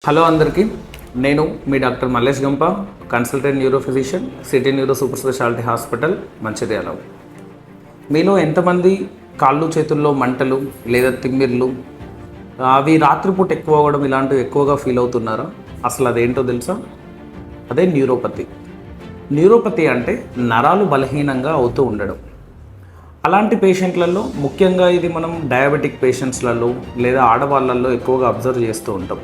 Hello అందరికీ, నేను మీ doctor Mallesh గంప, consultant neuro physician, city neuro super speciality hospital Mancherial. మీలో ఎంతమంది కాళ్ళు చేతుల్లో మంటలు లేదా తిమ్మిర్లు అవి రాత్రిపూట ఎక్కువ అవ్వడం ఇలాంటివి ఎక్కువగా ఫీల్ అవుతున్నారా? అసలు అదేంటో తెలుసా? అదే న్యూరోపతి. న్యూరోపతి అంటే నరాలు బలహీనంగా అవుతూ ఉండడం. అలాంటి పేషెంట్లలో ముఖ్యంగా ఇది మనం డయాబెటిక్ పేషెంట్స్లలో లేదా ఆడవాళ్ళల్లో ఎక్కువగా అబ్జర్వ్ చేస్తూ ఉంటాం.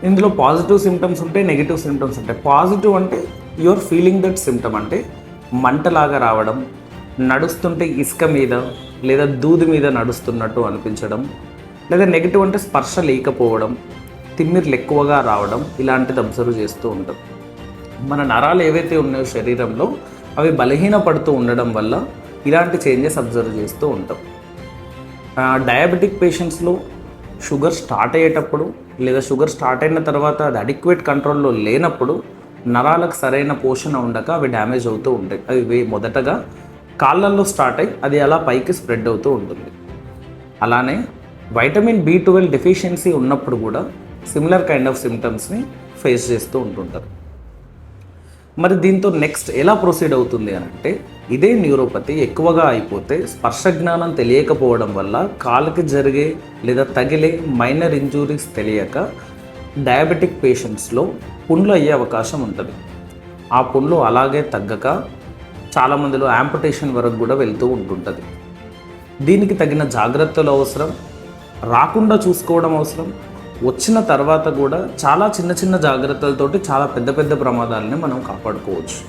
ఇందులో పాజిటివ్ సిమ్టమ్స్ ఉంటాయి, నెగిటివ్ సిమ్టమ్స్ ఉంటాయి. పాజిటివ్ అంటే యువర్ ఫీలింగ్ దట్ సిమ్టమ్, అంటే మంటలాగా రావడం, నడుస్తుంటే ఇసుక మీద లేదా దూది మీద నడుస్తున్నట్టు అనిపించడం, లేదా నెగిటివ్ అంటే స్పర్శ లేకపోవడం, తిమ్మిర్లు ఎక్కువగా రావడం, ఇలాంటిది అబ్జర్వ్ చేస్తూ ఉంటాం. మన నరాలు ఏవైతే ఉన్నాయో శరీరంలో అవి బలహీనపడుతూ ఉండడం వల్ల ఇలాంటి చేంజెస్ అబ్జర్వ్ చేస్తూ ఉంటాం. డయాబెటిక్ పేషెంట్స్లో షుగర్ స్టార్ట్ అయ్యేటప్పుడు లేదా షుగర్ స్టార్ట్ అయిన తర్వాత అది అడిక్వేట్ కంట్రోల్లో లేనప్పుడు నరాలకు సరైన పోషణ ఉండక అవి డ్యామేజ్ అవుతూ ఉంటాయి. అవి మొదటగా కాళ్ళల్లో స్టార్ట్ అయ్యి అది అలా పైకి స్ప్రెడ్ అవుతూ ఉంటుంది. అలానే వైటమిన్ B12 డెఫిషియన్సీ ఉన్నప్పుడు కూడా సిమిలర్ కైండ్ ఆఫ్ సిమ్టమ్స్ని ఫేస్ చేస్తూ ఉంటుంటారు. మరి దీంతో నెక్స్ట్ ఎలా ప్రొసీడ్ అవుతుంది అని అంటే, ఇదే న్యూరోపతి ఎక్కువగా అయిపోతే స్పర్శ జ్ఞానం తెలియకపోవడం వల్ల కాలుకి జరిగే లేదా తగిలే మైనర్ ఇంజురీస్ తెలియక డయాబెటిక్ పేషెంట్స్లో పుండ్లు అయ్యే అవకాశం ఉంటుంది. ఆ పుండ్లు అలాగే తగ్గక చాలామందిలో యాంపుటేషన్ వరకు కూడా వెళ్తూ ఉంటుంటుంది. దీనికి తగిన జాగ్రత్తలు అవసరం, రాకుండా చూసుకోవడం అవసరం. వచ్చిన తర్వాత కూడా చాలా చిన్న చిన్న జాగ్రత్తలతోటి చాలా పెద్ద పెద్ద ప్రమాదాలని మనం కాపాడుకోవచ్చు.